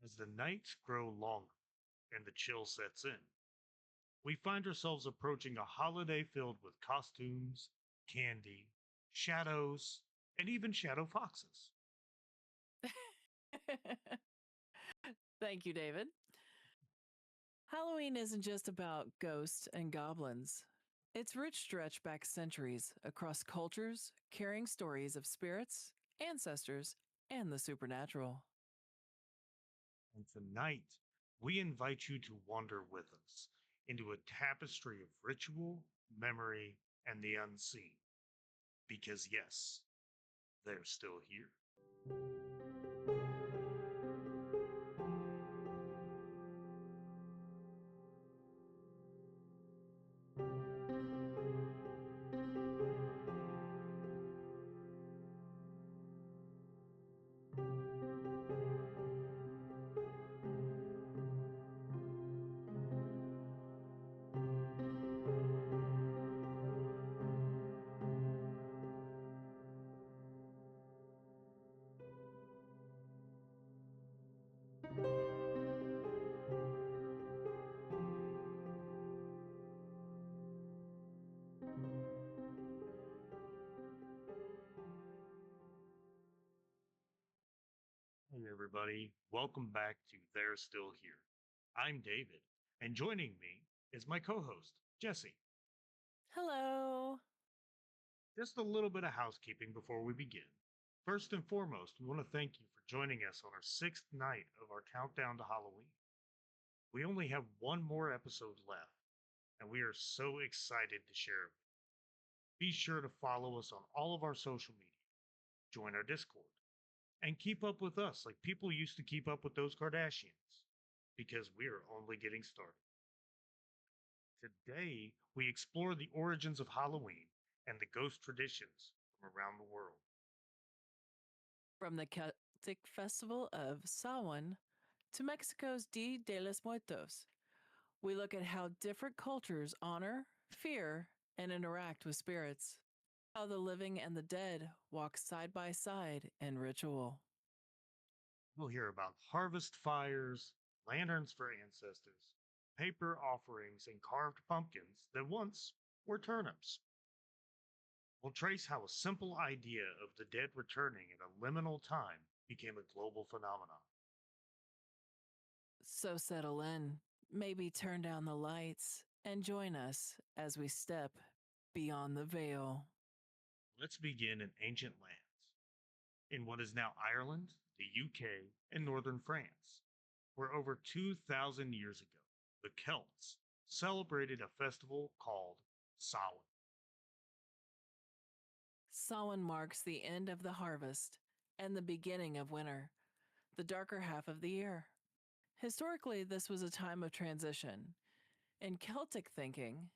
As the nights grow longer and the chill sets in, we find ourselves approaching a holiday filled with costumes, candy, shadows, and even shadow foxes. Thank you, David. Halloween isn't just about ghosts and goblins. Its roots stretch back centuries across cultures, carrying stories of spirits, ancestors, and the supernatural. And tonight, we invite you to wander with us into a tapestry of ritual, memory, and the unseen. Because, yes, they're still here. Hey, everybody. Welcome back to They're Still Here. I'm David, and joining me is my co host, Jesse. Hello. Just a little bit of housekeeping before we begin. First and foremost, we want to thank you for joining us on our sixth night of our countdown to Halloween. We only have one more episode left, and we are so excited to share it. Be sure to follow us on all of our social media, join our Discord, and keep up with us like people used to keep up with those Kardashians, because we are only getting started. Today, we explore the origins of Halloween and the ghost traditions from around the world. From the Celtic festival of Samhain to Mexico's Dia de los Muertos, we look at how different cultures honor, fear, and interact with spirits, how the living and the dead walk side by side in ritual. We'll hear about harvest fires, lanterns for ancestors, paper offerings, and carved pumpkins that once were turnips. We'll trace how a simple idea of the dead returning at a liminal time became a global phenomenon. So settle in, maybe turn down the lights, and join us as we step beyond the veil. Let's begin in ancient lands, in what is now Ireland, the UK, and northern France, where over 2,000 years ago, the Celts celebrated a festival called Samhain. Samhain marks the end of the harvest and the beginning of winter, the darker half of the year. Historically, this was a time of transition. In Celtic thinking,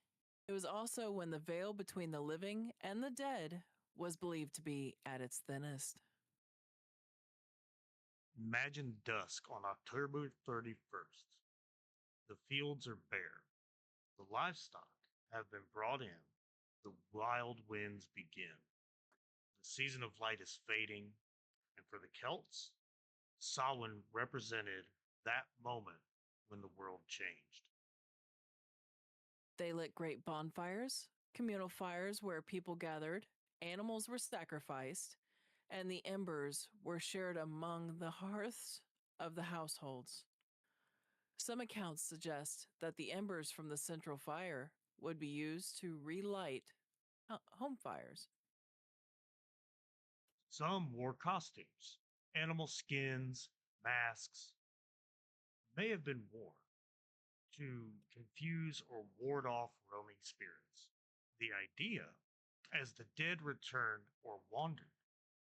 it was also when the veil between the living and the dead was believed to be at its thinnest. Imagine dusk on October 31st. The fields are bare. The livestock have been brought in. The wild winds begin. The season of light is fading, and for the Celts, Samhain represented that moment when the world changed. They lit great bonfires, communal fires where people gathered, animals were sacrificed, and the embers were shared among the hearths of the households. Some accounts suggest that the embers from the central fire would be used to relight home fires. Some wore costumes, animal skins, masks, may have been worn to confuse or ward off roaming spirits. The idea, as the dead returned or wandered,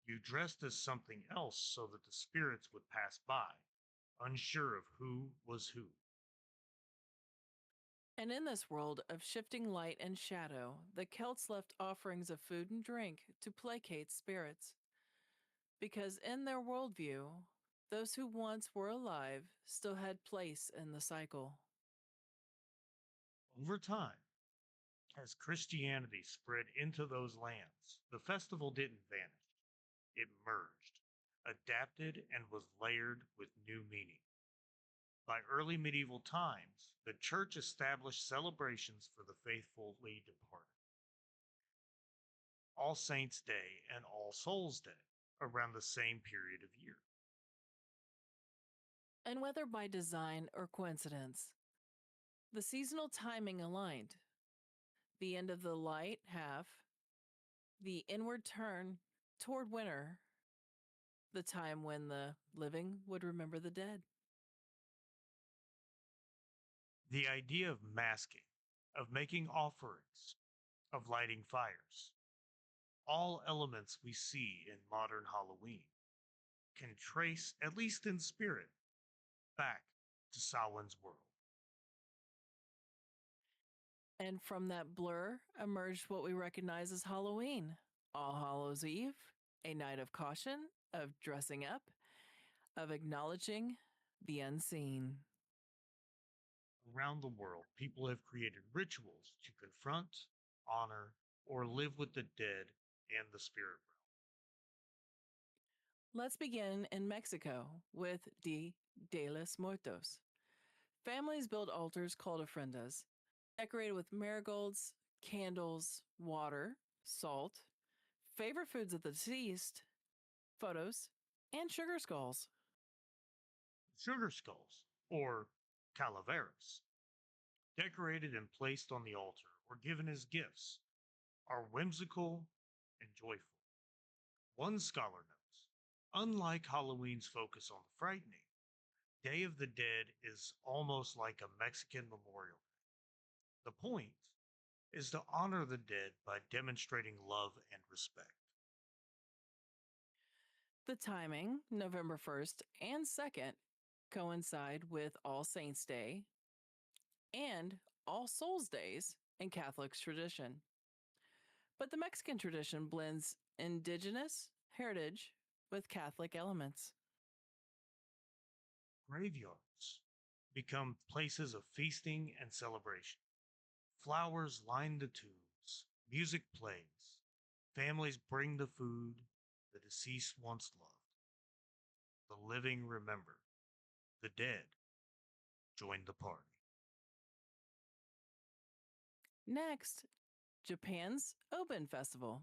you dressed as something else so that the spirits would pass by, unsure of who was who. And in this world of shifting light and shadow, the Celts left offerings of food and drink to placate spirits. Because in their worldview, those who once were alive still had place in the cycle. Over time, as Christianity spread into those lands, the festival didn't vanish. It merged, adapted, and was layered with new meaning. By early medieval times, the church established celebrations for the faithfully departed, All Saints' Day and All Souls' Day, around the same period of year. And whether by design or coincidence, the seasonal timing aligned. The end of the light half, the inward turn toward winter, the time when the living would remember the dead. The idea of masking, of making offerings, of lighting fires, all elements we see in modern Halloween, can trace, at least in spirit, back to Samhain's world. And from that blur emerged what we recognize as Halloween, All Hallows Eve, a night of caution, of dressing up, of acknowledging the unseen. Around the world, people have created rituals to confront, honor, or live with the dead and the spirit realm. Let's begin in Mexico with Dia de los Muertos. Families build altars called ofrendas, decorated with marigolds, candles, water, salt, favorite foods of the deceased, photos, and sugar skulls. Sugar skulls, or calaveras, decorated and placed on the altar or given as gifts, are whimsical and joyful. One scholar notes, unlike Halloween's focus on the frightening, Day of the Dead is almost like a Mexican Memorial Day. The point is to honor the dead by demonstrating love and respect. The timing, November 1st and 2nd, coincide with All Saints' Day and All Souls' Days in Catholic tradition. But the Mexican tradition blends indigenous heritage with Catholic elements. Graveyards become places of feasting and celebration. Flowers line the tombs, music plays, families bring the food the deceased once loved. The living remember, the dead join the party. Next, Japan's Obon Festival.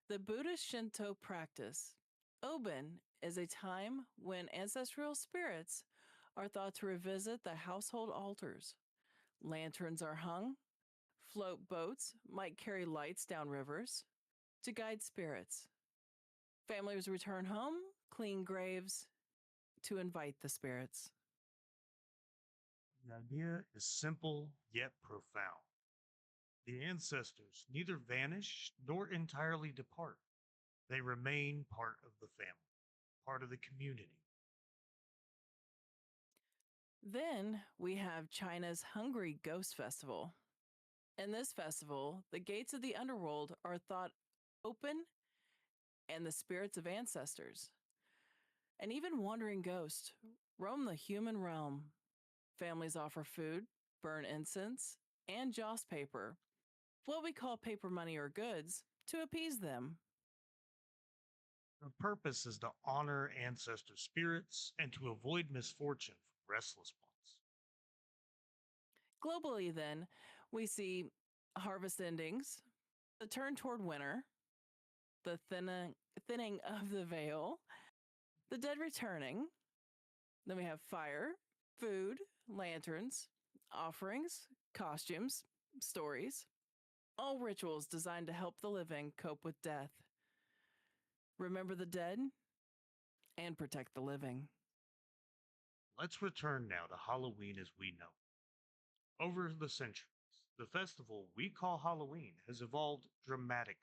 The Buddhist Shinto practice. Obon is a time when ancestral spirits are thought to revisit the household altars. Lanterns are hung, float boats might carry lights down rivers to guide spirits. Families return home, clean graves to invite the spirits. The idea is simple yet profound. The ancestors neither vanish nor entirely depart. They remain part of the family, part of the community. Then we have China's Hungry Ghost Festival. In this festival, the gates of the underworld are thought open and the spirits of ancestors and even wandering ghosts roam the human realm. Families offer food, burn incense, and joss paper, what we call paper money or goods, to appease them. The purpose is to honor ancestor spirits and to avoid misfortune from restless ones. Globally, then, we see harvest endings, the turn toward winter, the thinning of the veil, the dead returning. Then we have fire, food, lanterns, offerings, costumes, stories, all rituals designed to help the living cope with death, remember the dead, and protect the living. Let's return now to Halloween as we know it. Over the centuries, the festival we call Halloween has evolved dramatically.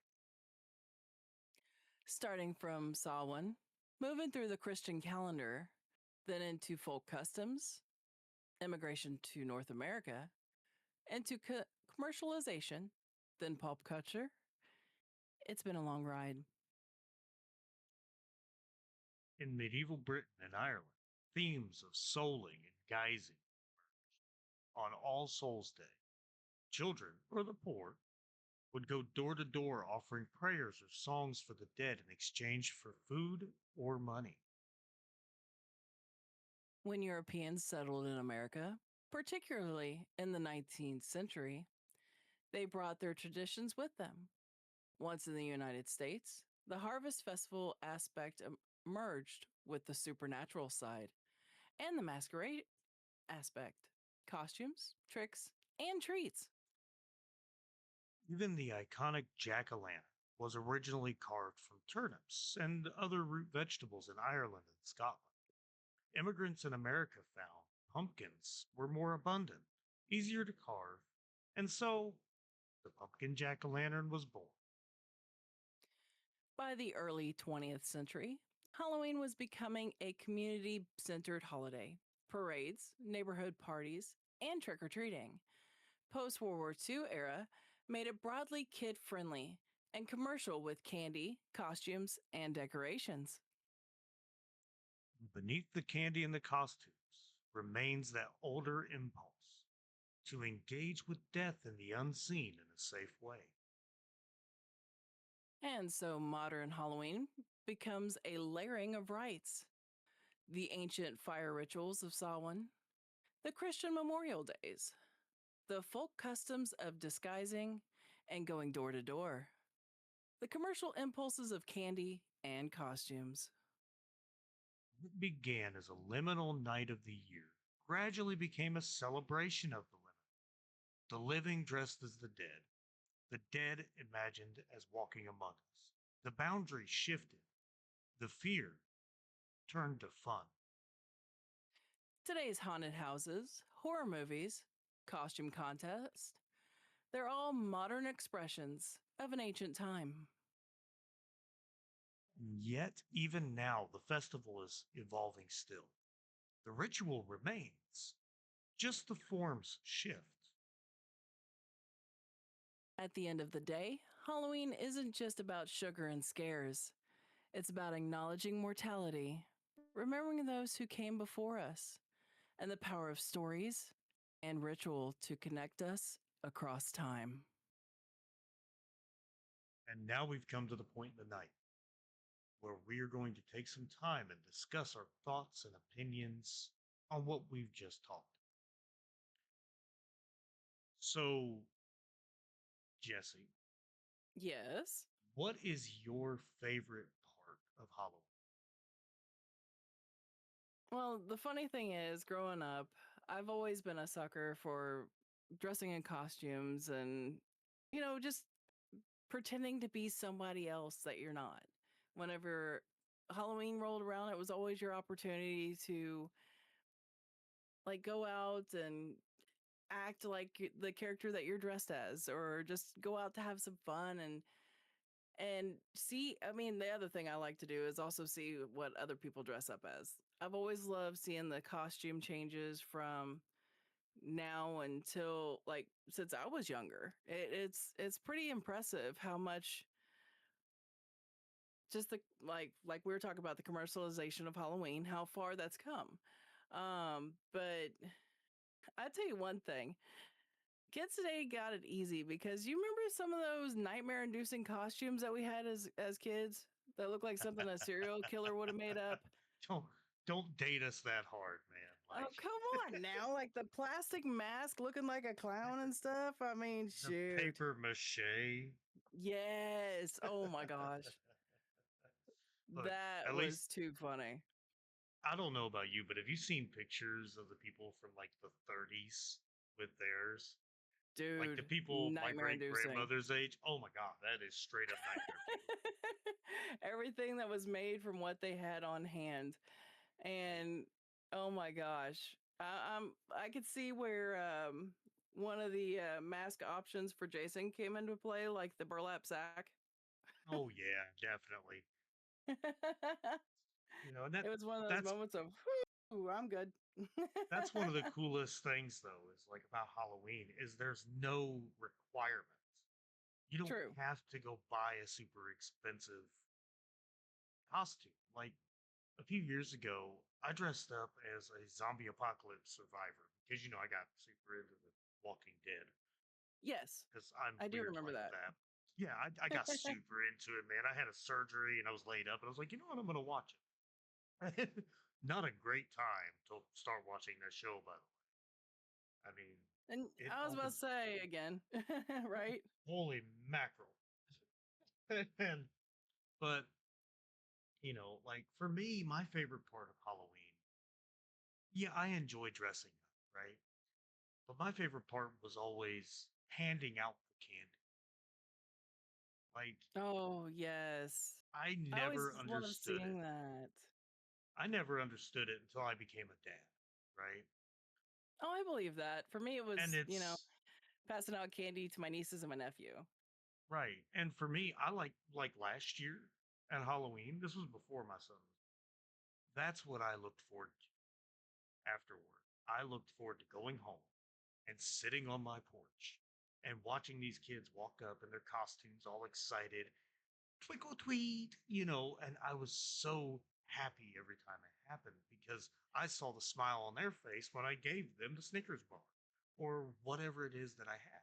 Starting from Samhain, moving through the Christian calendar, then into folk customs, immigration to North America, and to commercialization, then pop culture. It's been a long ride. In medieval Britain and Ireland, themes of souling and guising on All Souls' Day. Children, or the poor, would go door to door offering prayers or songs for the dead in exchange for food or money. When Europeans settled in America, particularly in the 19th century, they brought their traditions with them. Once in the United States, the Harvest Festival aspect merged with the supernatural side and the masquerade aspect costumes, tricks, and treats. Even the iconic jack-o'-lantern was originally carved from turnips and other root vegetables in Ireland and Scotland. Immigrants in America found pumpkins were more abundant, easier to carve, and so the pumpkin jack-o'-lantern was born. By the early 20th century, Halloween was becoming a community centered holiday. Parades, neighborhood parties, and trick or treating. Post World War II era made it broadly kid friendly and commercial with candy, costumes, and decorations. Beneath the candy and the costumes remains that older impulse to engage with death and the unseen in a safe way. And so modern Halloween becomes a layering of rites. The ancient fire rituals of Samhain, the Christian Memorial Days, the folk customs of disguising and going door to door, the commercial impulses of candy and costumes. What began as a liminal night of the year gradually became a celebration of the living. The living dressed as the dead imagined as walking among us. The boundary shifted, the fear turned to fun. Today's haunted houses, horror movies, costume contests, they're all modern expressions of an ancient time. And yet, even now, the festival is evolving still. The ritual remains, just the forms shift. At the end of the day, Halloween isn't just about sugar and scares. It's about acknowledging mortality, remembering those who came before us, and the power of stories and ritual to connect us across time. And now we've come to the point in the night where we are going to take some time and discuss our thoughts and opinions on what we've just talked. So, Jesse, Yes. what is your favorite part of Halloween? Well, the funny thing is, growing up, I've always been a sucker for dressing in costumes and, just pretending to be somebody else that you're not. Whenever Halloween rolled around, it was always your opportunity to like go out and act like the character that you're dressed as or just go out to have some fun and see. I mean, the other thing I like to do is also see what other people dress up as. I've always loved seeing the costume changes from now until like since I was younger. It's pretty impressive how much just the like we were talking about the commercialization of Halloween, how far that's come. But I tell you one thing, kids today got it easy because you remember some of those nightmare-inducing costumes that we had as kids that looked like something a serial killer would have made up. Don't don't date us that hard, man. Oh, come on now. Like the plastic mask looking like a clown and stuff. I mean, The shoot. paper mache. Yes. Oh my gosh. Look, That at least was too funny. I don't know about you, but have you seen pictures of the people from like the 30s with theirs? Like the Dude, people my nightmare great inducing. grandmother's age? Oh my god, that is straight up nightmare fuel. Everything that was made from what they had on hand. And oh my gosh. I could see where one of the mask options for Jason came into play, like the burlap sack. Oh yeah, definitely. You know, and It was one of those that's moments of, whew, I'm good. that's one of the coolest things though, is like about Halloween is there's no requirements. You don't True. have to go buy a super expensive costume. Like a few years ago, I dressed up as a zombie apocalypse survivor because I got super into the Walking Dead Yes, because I'm I do weird remember like that. that. Yeah, I got super into it, man. I had a surgery and I was laid up, and I was like, you know what? I'm gonna watch it. not a great time to start watching that show, by the way. I mean, And it I was about to opened, say again, right? holy mackerel. And, but, like for me, my favorite part of Halloween, yeah, I enjoy dressing up, right? But my favorite part was always handing out the candy. Like, Oh, yes. I I always never love understood it. seeing that. I never understood it until I became a dad, right? Oh, I believe that. For me, it And was, it's passing out candy to my nieces and my nephew. right. And for me, I like last year at Halloween, this was before my son was. That's what I looked forward to afterward. I looked forward to going home and sitting on my porch and watching these kids walk up in their costumes all excited, twinkle tweet, and I was so happy every time it happened because I saw the smile on their face when I gave them the Snickers bar or whatever it is that I had,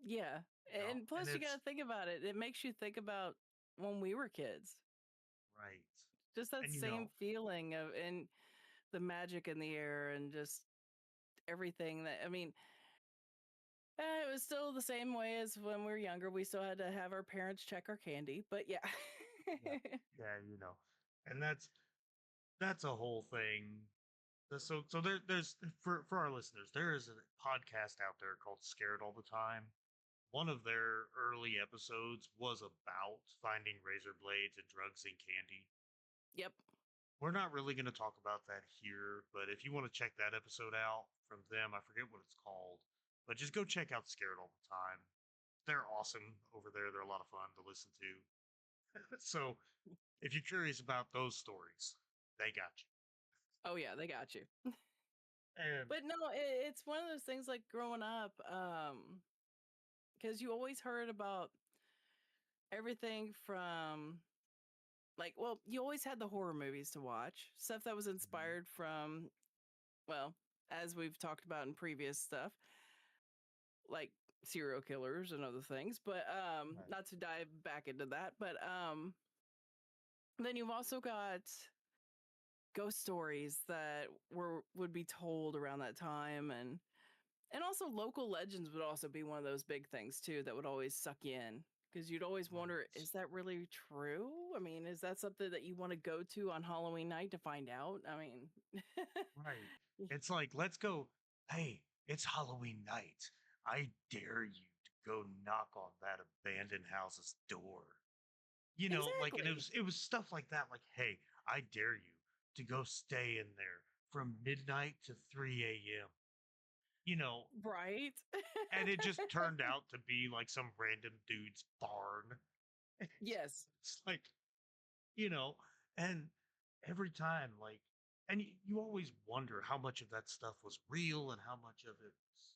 Yeah. And and plus, you got it's to think about it. It makes you think about when we were kids. right. Just that And same feeling of, and the magic in the air and just everything that, I mean, it was still the same way as when we were younger. We still had to have our parents check our candy, but yeah. yeah, yeah, and that's a whole thing. So there's for our listeners, there is a podcast out there called Scared All the Time. One of their early episodes was about finding razor blades and drugs and candy. Yep. We're not really going to talk about that here, but if you want to check that episode out from them, I forget what it's called, but just go check out Scared All the Time. They're awesome over there. They're a lot of fun to listen to. So if you're curious about those stories, they got you. Oh, yeah, they got you. And But no, it's one of those things like growing up, because you always heard about everything from, like, well, you always had the horror movies to watch, stuff that was mhm, inspired from, well, as we've talked about in previous stuff, like serial killers and other things, but right, not to dive back into that, but then you've also got ghost stories that would be told around that time, and also local legends would also be one of those big things too that would always suck you in because you'd always wonder, right, is that really true? I mean, is that something that you want to go to on Halloween night to find out? I mean, right. It's like, let's go. Hey, it's Halloween night. I dare you to go knock on that abandoned house's door. Like, and it exactly. was it was stuff like that. Like, hey, I dare you to go stay in there from midnight to 3 a.m. You know, Right. and it just turned out to be like some random dude's barn. Yes. It's like, you know, and every time, like, and you always wonder how much of that stuff was real and how much of it was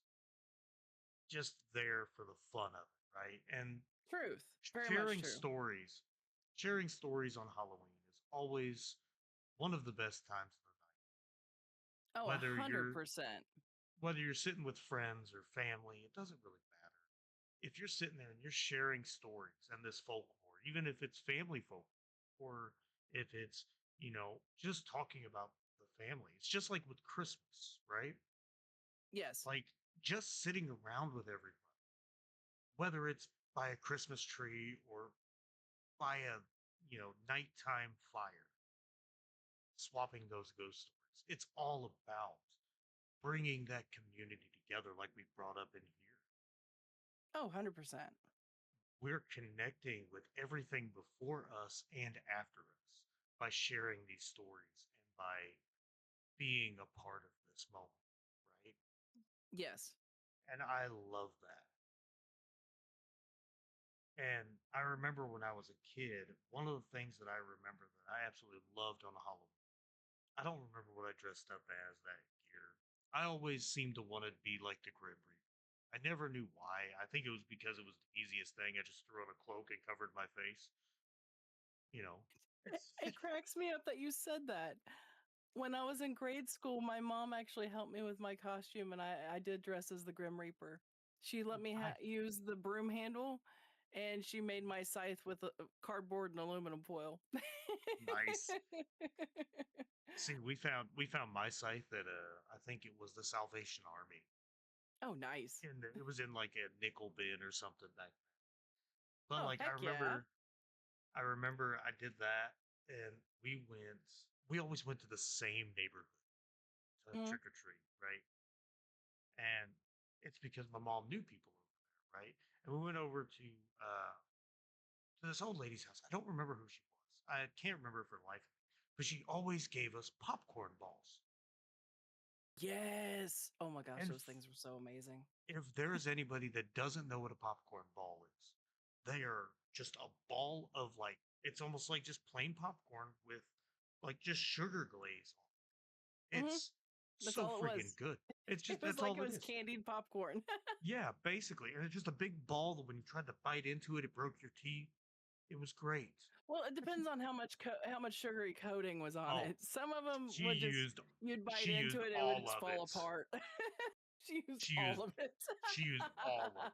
just there for the fun of it, right? And Truth. Very much sharing true. stories, sharing stories on Halloween is always one of the best times of the night. Oh, Whether you're 100%. whether you're sitting with friends or family, it doesn't really matter. If you're sitting there and you're sharing stories and this folklore, even if it's family folk or if it's, just talking about the family, it's just like with Christmas, right? Yes. Like just sitting around with everybody, whether it's by a Christmas tree or by a, nighttime fire, swapping those ghost stories. It's all about bringing that community together, like we brought up in here. Oh, 100%. We're connecting with everything before us and after us by sharing these stories and by being a part of this moment, right? Yes. And I love that. And I remember when I was a kid, one of the things that I remember that I absolutely loved on Halloween. I don't remember what I dressed up as that year. I always seemed to want to be like the Grim Reaper. I never knew why. I think it was because it was the easiest thing. I just threw on a cloak and covered my face. You know, It cracks me up that you said that. When I was in grade school, my mom actually helped me with my costume, and I did dress as the Grim Reaper. She let me I use the broom handle, and she made my scythe with cardboard and aluminum foil. Nice. See, we found my scythe at I think it was the Salvation Army, Oh, nice. and it was in like a nickel bin or something back. But Oh, like I heck yeah. remember, I remember I did that, and we went. We always went to the same neighborhood to Mm, trick or treat, right? And it's because my mom knew people over there, right? And we went over to this old lady's house. I don't remember who she was. I can't remember for life, but she always gave us popcorn balls. yes. Oh my gosh, And those things were so amazing. if there is anybody that doesn't know what a popcorn ball is, they are just a ball of like it's almost like just plain popcorn with like just sugar glaze on it. Hmm. It's That's so all it freaking was. good. It's It just was that's like all it it was is. candied popcorn. Yeah, basically. And it's just a big ball that when you tried to bite into it, it broke your teeth. It was great. Well, it depends on how much sugary coating was on Oh, it. Some of them she would just used you'd bite she into used it, it would all just of fall it. apart. She used She all used of it. she used all of it.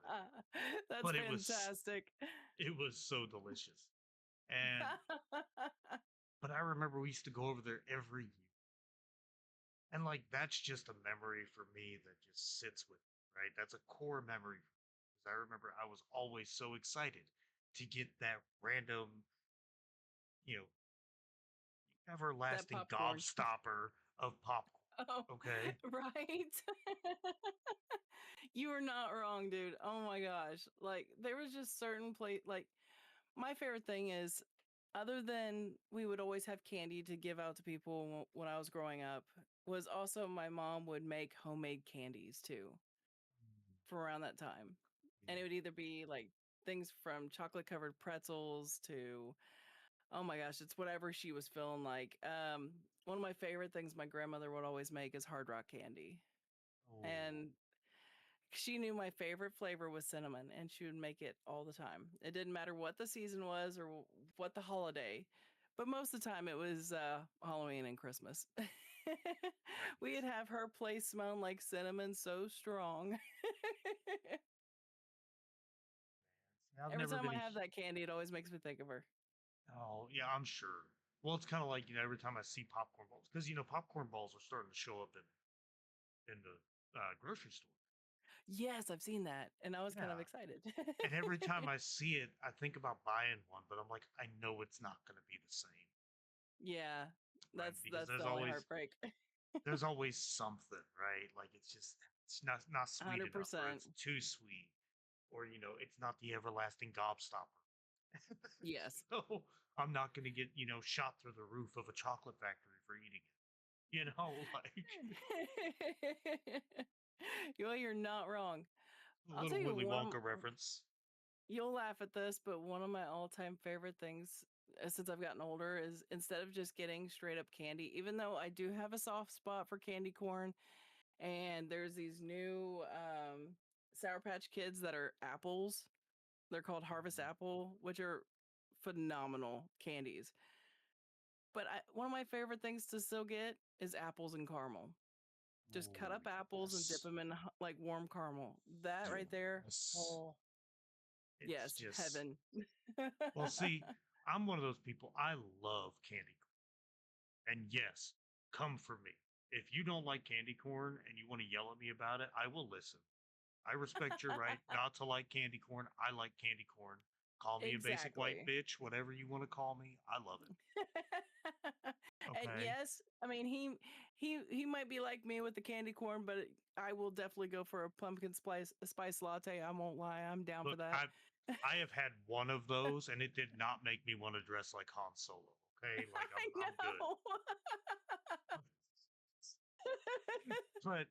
That's But fantastic. it was so delicious. And but I remember we used to go over there every year. And like that's just a memory for me that just sits with me, right? That's a core memory because I remember I was always so excited to get that random, you know, That everlasting popcorn. gobstopper of popcorn. Oh, Okay. right. You are not wrong, dude. Oh my gosh. Like there was just certain like my favorite thing is other than we would always have candy to give out to people when I was growing up was also my mom would make homemade candies too Mm, from around that time. And it yeah. would either be like things from chocolate covered pretzels to oh my gosh, it's whatever she was feeling like. One of my favorite things my grandmother would always make is hard rock candy. Oh, And she knew my favorite flavor was cinnamon and she would make it all the time. It didn't matter what the season was or what the holiday, but most of the time it was Halloween and Christmas. We'd nice. have her place smelling like cinnamon so strong. See, I've Every never time been I a have that candy, it always makes me think of her. oh yeah, I'm sure. Well, it's kind of like every time I see popcorn balls because popcorn balls are starting to show up in the grocery store. Yes, I've seen that, and I was kind of Yeah, excited. and every time I see it, I think about buying one, but I'm like, I know it's not going to be the same, Yeah, right? Because that's the only heartbreak. there's always something, right? Like it's just it's not sweet enough, or 100%. it's too sweet, or it's not the everlasting gobstopper. Yes. So I'm not going to get shot through the roof of a chocolate factory for eating it. Like Well, you're not wrong. a I'll little tell you Willy one. Wonka reference. You'll laugh at this, but one of my all-time favorite things since I've gotten older is instead of just getting straight up candy, even though I do have a soft spot for candy corn, and there's these new Sour Patch Kids that are apples. They're called Harvest Mm, Apple, which are phenomenal candies. But one of my favorite things to still get is apples and caramel. Just cut oh, up apples and dip yes. them in like warm caramel. That right there, Yes. oh It's yes, just, heaven. well, see, I'm one of those people. I love candy corn. And yes, come for me. If you don't like candy corn and you want to yell at me about it, I will listen. I respect your right not to like candy corn. I like candy corn. Call me a basic white Exactly. bitch, whatever you want to call me. I love it. And Okay. yes, I mean he might be like me with the candy corn, but I will definitely go for a pumpkin spice latte. I won't lie, I'm down for Look, that. I have had one of those and it did not make me want to dress like Han Solo. Okay. Like I I'm good. know. But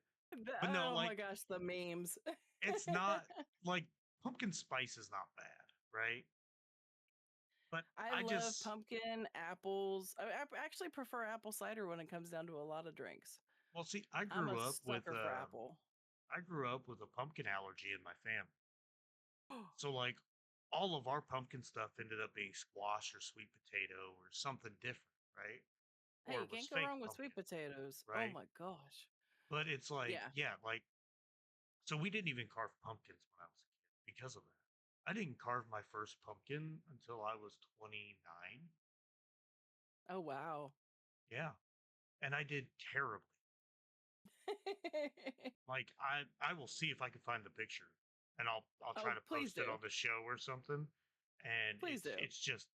no, Oh like my gosh, the memes. it's not like pumpkin spice is not bad, right? But I I love just pumpkin, apples. I actually prefer apple cider when it comes down to a lot of drinks. well see, I'm a sucker for apple. I grew up with a pumpkin allergy in my family. So like all of our pumpkin stuff ended up being squash or sweet potato or something different, right? Hey, Or you it was can't go fake wrong with sweet pumpkin, potatoes. Oh right? my gosh. But it's like, Yeah. yeah, like so we didn't even carve pumpkins when I was a kid because of that. I didn't carve my first pumpkin until I was 29. Oh, wow. Yeah, and I did terribly. Like I will see if I can find the picture, and I'll try Oh, to please post it do. on the show or something. And Please do. it's just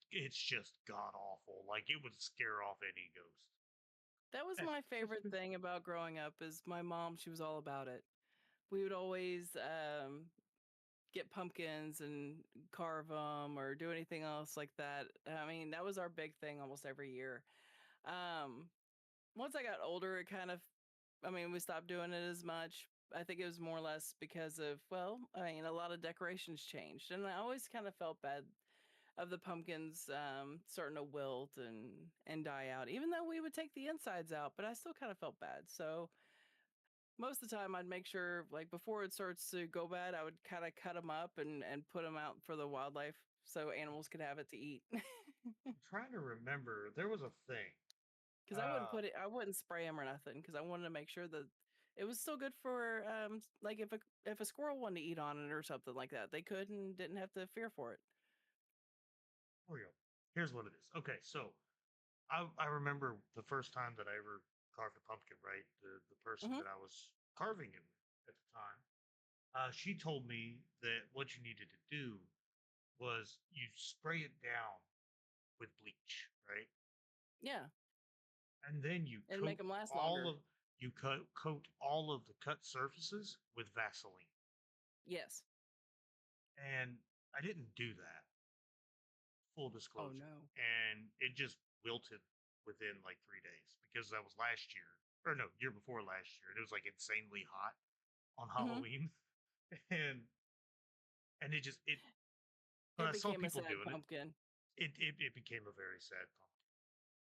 god awful. Like it would scare off any ghost. That was my favorite thing about growing up is my mom, she was all about it. We would always get pumpkins and carve them or do anything else like that. I mean, that was our big thing almost every year. Um, Once I got older, it kind of, I mean, we stopped doing it as much. I think it was more or less because of, well, I mean, a lot of decorations changed. And I always kind of felt bad of the pumpkins starting to wilt and die out, even though we would take the insides out, but I still kind of felt bad. So most of the time I'd make sure like before it starts to go bad, I would kind of cut them up and put them out for the wildlife so animals could have it to eat. I'm trying to remember. There was a thing. Because Uh, I wouldn't spray them or nothing because I wanted to make sure that it was still good for like if a squirrel wanted to eat on it or something like that, they could and didn't have to fear for it. here we go. Here's what it is. Okay, so I remember the first time that I ever carved a pumpkin. Right, the person Hmm. that I was carving it with at the time, she told me that what you needed to do was you spray it down with bleach, right? Yeah, And then you and coat make them last all longer. of coat all of the cut surfaces with Vaseline. Yes. And I didn't do that, full Oh disclosure. no. And it just wilted within like 3 days because that was last year. Or no, year before last year. And it was like insanely hot on Hmm. Halloween. and and it just it but It I saw became a people sad doing it. pumpkin. It became a very sad pumpkin.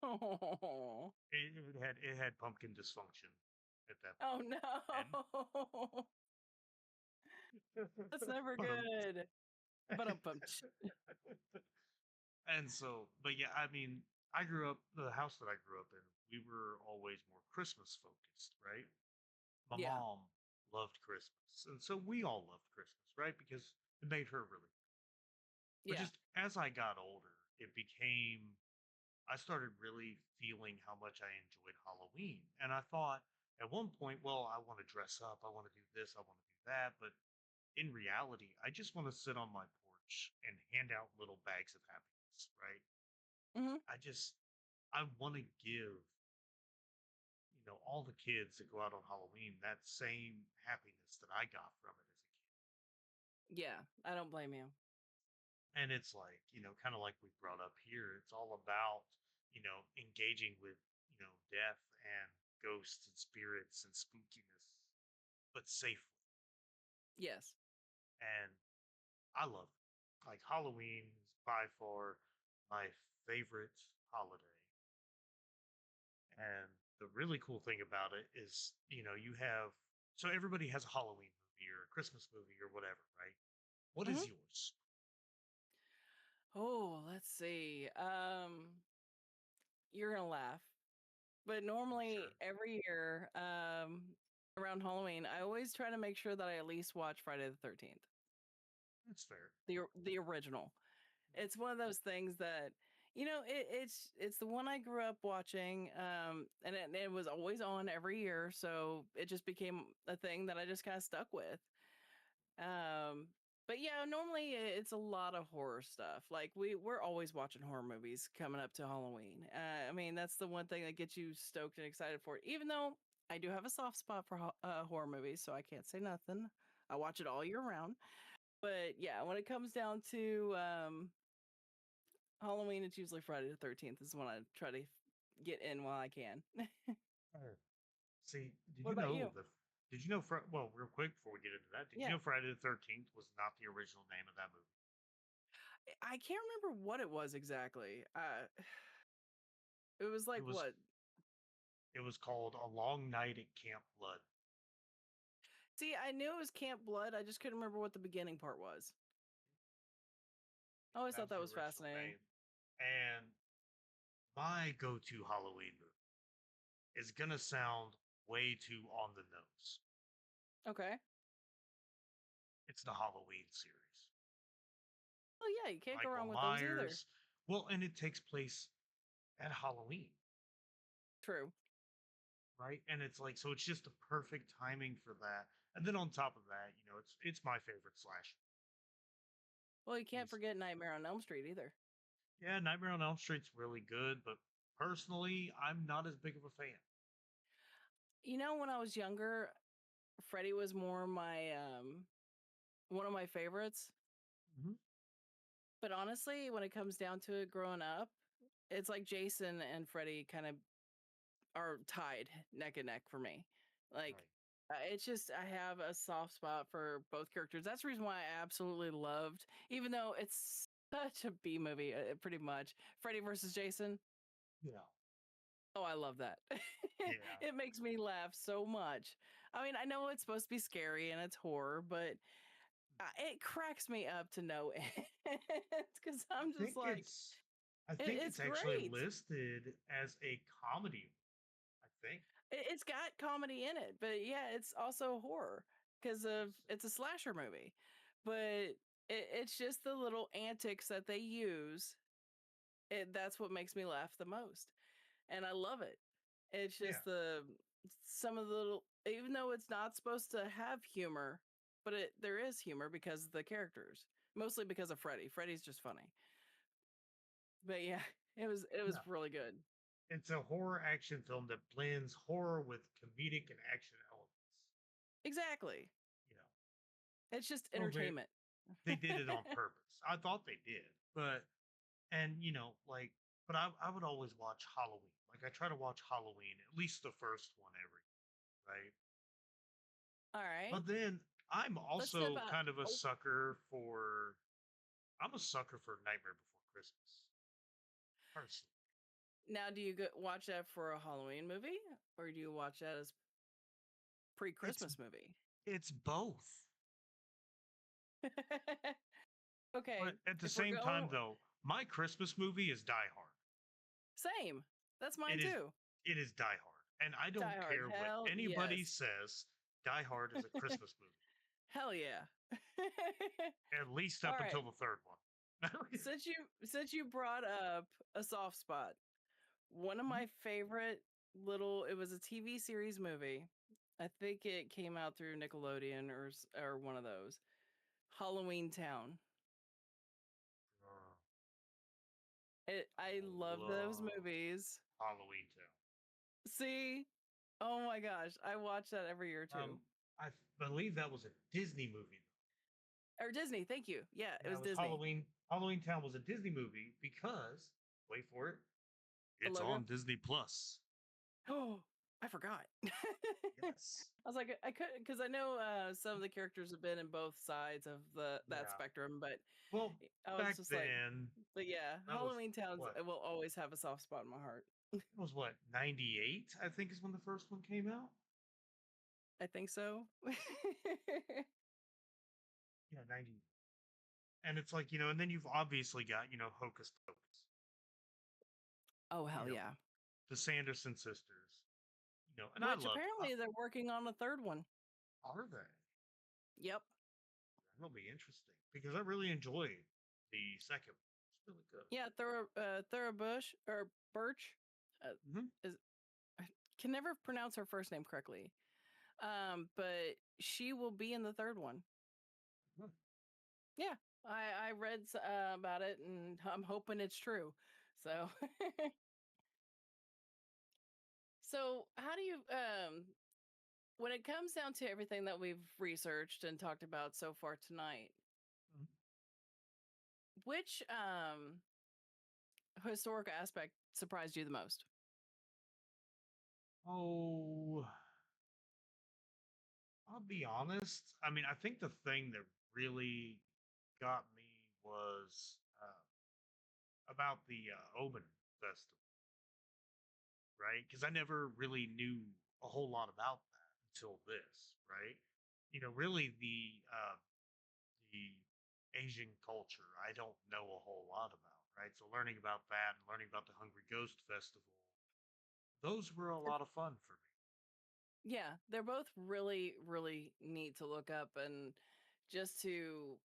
Oh, It had pumpkin dysfunction at that oh point. no. That's never But good. But a bump. and so, but yeah, I mean, I grew up the house that I grew up in. We were always more Christmas focused, right? My Yeah. mom loved Christmas, and so we all loved Christmas, right? Because it made her really. But Yeah. just as I got older, it became I started really feeling how much I enjoyed Halloween, and I thought at one point, well, I want to dress up, I want to do this, I want to do that, but in reality, I just want to sit on my porch and hand out little bags of happiness, right? Hmm. I just I want to give, all the kids that go out on Halloween that same happiness that I got from it as a kid. Yeah. I don't blame you. And it's like, kind of like we brought up here, it's all about, engaging with, death and ghosts and spirits and spookiness, but safely. Yes. And I love it. Like Halloween is by far my favorite holiday. And the really cool thing about it is, you have so everybody has a Halloween movie or a Christmas movie or whatever, right? What Hmm. is yours? Oh, let's see. You're gonna laugh, but I'm normally sure. every year, around Halloween, I always try to make sure that I at least watch Friday the 13th, That's fair. the original. It's one of those things that it's the one I grew up watching, and it was always on every year, so it just became a thing that I just kind of stuck with. Um, but yeah, normally it's a lot of horror stuff. Like we're always watching horror movies coming up to Halloween. I mean, that's the one thing that gets you stoked and excited for it. Even though I do have a soft spot for horror movies, so I can't say nothing. I watch it all year round. But yeah, when it comes down to Halloween, it's usually Friday the 13th is when I try to get in while I can. Oh. See, What about you? well, real quick before we get into that, did you Yeah. know Friday the 13th was not the original name of that movie? I can't remember what it was exactly. It was It like was what? it was called A Long Night at Camp Blood. See, I knew it was Camp Blood. I just couldn't remember what the beginning part was. I always That thought was that the was original fascinating. name. And my go-to Halloween movie is gonna sound way too on the nose. Okay. It's the Halloween series. Oh yeah, you can't go Michael wrong with those either. Myers. Well, and it takes place at Halloween, True. right? And it's like so it's just the perfect timing for that. And then on top of that, it's my favorite slasher. Well, you can't Is forget Nightmare on Elm Street either. Yeah, Nightmare on Elm Street's really good, but personally, I'm not as big of a fan. You know, when I was younger, Freddy was more my one of my favorites. Mhm. But honestly, when it comes down to it, growing up, it's like Jason and Freddy kind of are tied neck and neck for me. Like, Right. it's just I have a soft spot for both characters. That's the reason why I absolutely loved, even though it's such a B movie, pretty much. Freddy versus Jason. Yeah. Oh, I love that. Yeah. It makes me laugh so much. I mean, I know it's supposed to be scary and it's horror, but it cracks me up to no end because I I'm just think like, it's I think it's it's actually great. listed as a comedy. I think. It's got comedy in it, but yeah, it's also horror because of it's a slasher movie. But it's just the little antics that they use. That's what makes me laugh the most, and I love it. It's Yeah. just some of the little, even though it's not supposed to have humor, but there is humor because of the characters, mostly because of Freddy. Freddy's just funny. But yeah, it was Yeah. really good. It's a horror action film that blends horror with comedic and action elements. Exactly. You know, It's just so entertainment. they did it on purpose. I thought they did, but and but I would always watch Halloween. Like I try to watch Halloween, at least the first one every right. All right. But then I'm Let's step also out. kind of a Oh, sucker for I'm a sucker for Nightmare Before Christmas. Personally, now do you watch that for a Halloween movie or do you watch that as it's pre-Christmas movie? it's both. Okay, But at the if we're same going time, though, my Christmas movie is Die Hard. same. That's mine It is too. it is Die Hard, and I Die don't Hard. care what Hell anybody yes. says. Die Hard is a Christmas movie, Hell yeah. at least All up right. until the third one. Since you brought up a soft spot, one of Mhm. my favorite little it was a TV series movie. I think it came out through Nickelodeon or one of those. Halloween Town. I I love those love movies. Halloween Town. See? Oh my gosh, I watch that every year too. I believe that was a Disney movie. Or Disney, thank you. Yeah, it Yeah, was it was Disney. Halloween. Halloween Town was a Disney movie because, wait for it, The it's logo? on Disney Plus. Oh, I forgot. Yes. I was like, I could because I know some of the characters have been in both sides of that Yeah. spectrum, but Well, I was back just like, then, but yeah, that was Halloween Towns what? will always have a soft spot in my heart. It was what, 98, I think is when the first one came out. I think so. Yeah, 90. And it's like, and then you've obviously got, Hocus Pocus, Oh you hell know, yeah! the Sanderson sisters, and I Which loved, apparently they're working on a third one. are they? Yep. That'll be interesting because I really enjoyed the second one. It's really good. Yeah, Thora Bush or Birch Hmm. is I can never pronounce her first name correctly. But she will be in the third one. Yeah, I read about it, and I'm hoping it's true. So, so how do you when it comes down to everything that we've researched and talked about so far tonight, which historic aspect surprised you the most? Oh, I'll be honest. I mean, I think the thing that really got me was about the Omen Festival, right? Because I never really knew a whole lot about that until this, right? Really the Asian culture, I don't know a whole lot about, right? So learning about that and learning about the Hungry Ghost Festival, those were a lot of fun for me. Yeah, they're both really, really neat to look up and just to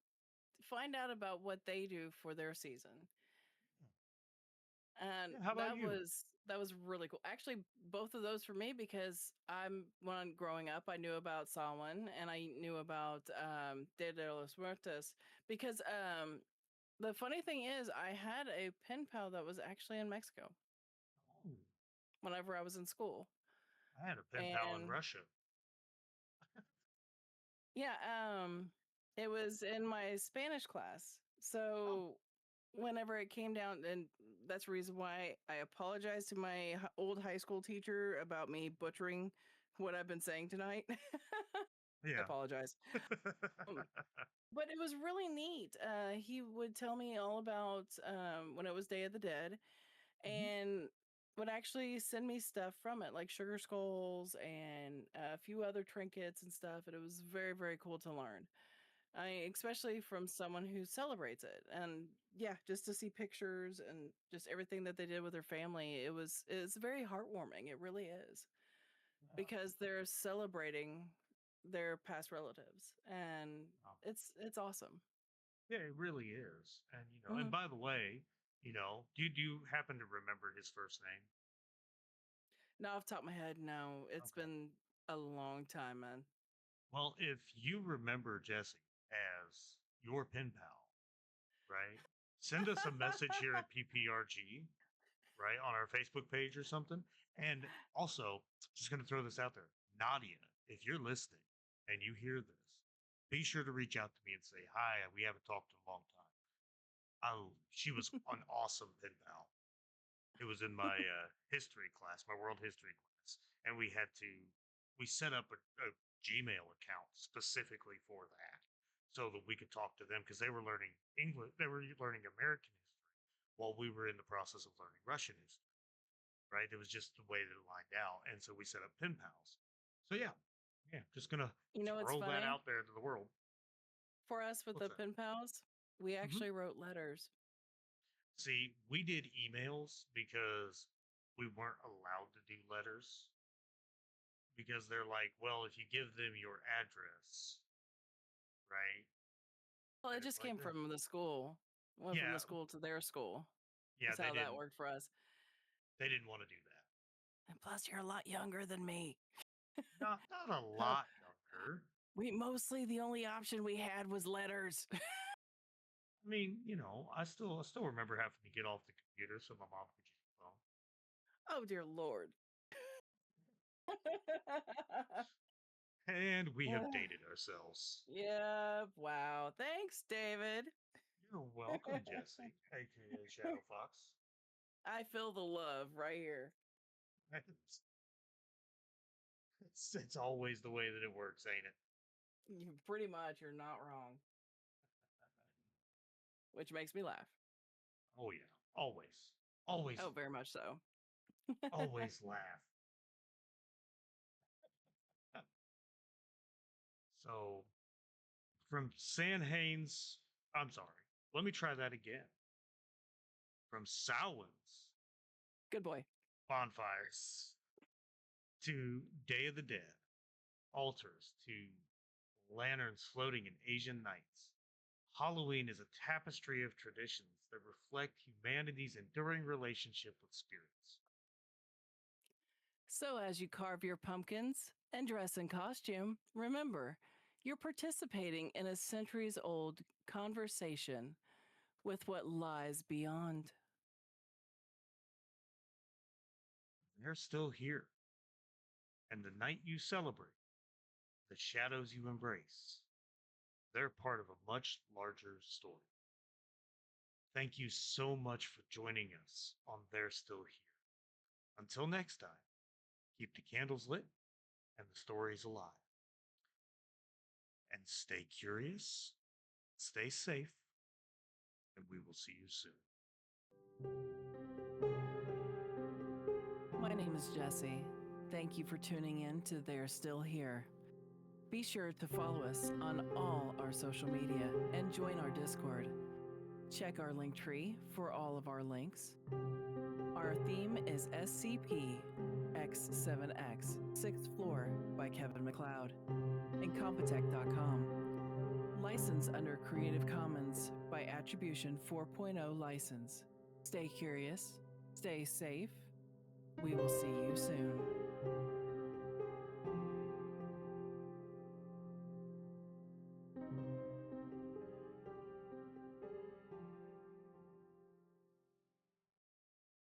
find out about what they do for their season. And Yeah, how about you? that was really cool. Actually, both of those for me because when growing up, I knew about Samhain and I knew about Dia de los Muertos because the funny thing is I had a pen pal that was actually in Mexico Oh, whenever I was in school. I had a pen pal in And Russia. yeah, it was in my Spanish class. Oh, So whenever it came down, and that's the reason why I apologize to my old high school teacher about me butchering what I've been saying tonight. I yeah. apologize. Um, but it was really neat. He would tell me all about when it was Day of the Dead Mhm. and would actually send me stuff from it, like sugar skulls and a few other trinkets and stuff. And it was very, very cool to learn. Especially from someone who celebrates it, and yeah, just to see pictures and just everything that they did with their family, it's very heartwarming. It really is Yeah. because they're celebrating their past relatives, and Wow. it's awesome. Yeah, it really is. And and Hmm. by the way, do you happen to remember his first name? Now, off the top of my head, no, it's Okay. been a long time, man. Well, if you remember Jesse as your pen pal, right? Send us a message here at PPRG, right, on our Facebook page or something. And also, just going to throw this out there, Nadia, if you're listening and you hear this, be sure to reach out to me and say hi. We haven't talked in a long time. Oh, she was an awesome pen pal. It was in my history class, my world history class, and we set up a Gmail account specifically for that, so that we could talk to them because they were learning English, they were learning American history while we were in the process of learning Russian history. Right? It was just the way that it lined out, and so we set up pen pals. So yeah, yeah, just gonna You know what's throw that funny out there to the world. for us with What's the that? pen pals? We Hmm. actually wrote letters. See, we did emails because we weren't allowed to do letters because they're like, well, if you give them your address, right? Well, And it it's just like, came from the school. Went from yeah, the school to their school. yeah, That's how that worked for us. they didn't want to do that. And plus, you're a lot younger than me. Not a Huh. lot younger. We mostly the only option we had was letters. I mean, I still remember having to get off the computer so my mom could use the phone. Oh dear Lord. And we have dated ourselves. Yeah. Wow. Thanks, David. You're welcome, Jesse, aka Shadow Fox. I feel the love right here. It's, it's always the way that it works, ain't it? You pretty much you're not wrong, which makes me laugh. Oh yeah, always, always, Oh, very much so. always laugh. So from San Haines, I'm sorry. Let me try that again. From Samhain's Good boy. bonfires to Day of the Dead, altars to lanterns floating in Asian nights. Halloween is a tapestry of traditions that reflect humanity's enduring relationship with spirits. So, as you carve your pumpkins and dress in costume, remember you're participating in a centuries old conversation with what lies beyond. They're still here, and the night you celebrate, the shadows you embrace, they're part of a much larger story. Thank you so much for joining us on They're Still Here. Until next time, keep the candles lit and the stories alive. And stay curious, stay safe, and we will see you soon. My name is Jesse. Thank you for tuning in to They're Still Here. Be sure to follow us on all our social media and join our Discord. Check our link tree for all of our links. Our theme is SCP X7X, 6th Floor by Kevin MacLeod. Incompetech.com. License under Creative Commons by Attribution 4.0 license. Stay curious, stay safe. We will see you soon.